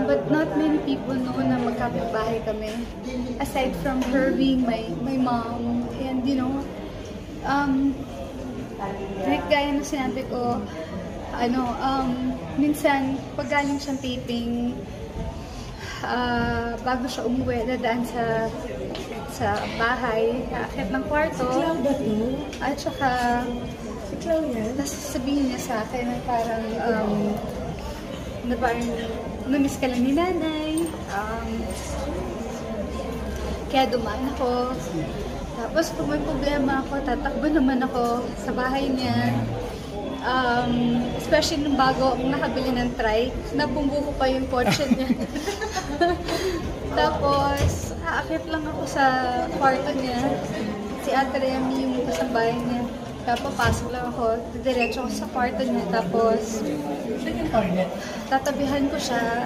But not many people know na magkapit-bahay kami. Aside from her being my mom. And you know, like gaya na sinabi ko, minsan, pag galing siyang taping, bago siya umuwi, dadaan sa bahay, aakyat ng kwarto. Si Clau ba to? At saka, Si Clau yan? sabihin niya sa akin na parang, namiss ka lang ni nanay. Kaya dumaan ako. Tapos kung may problema ako, tatakbo naman ako sa bahay niya. Especially nung bago akong nakabili ng trike, nabunggo ko pa yung kotse niya. Tapos, aakyat lang ako sa kwarto niya. Si Ate Remy yung kasambahay niya. Tapos, pasok lang ako, diretso ako sa kwarto niya. Tapos, tatabihan ko siya.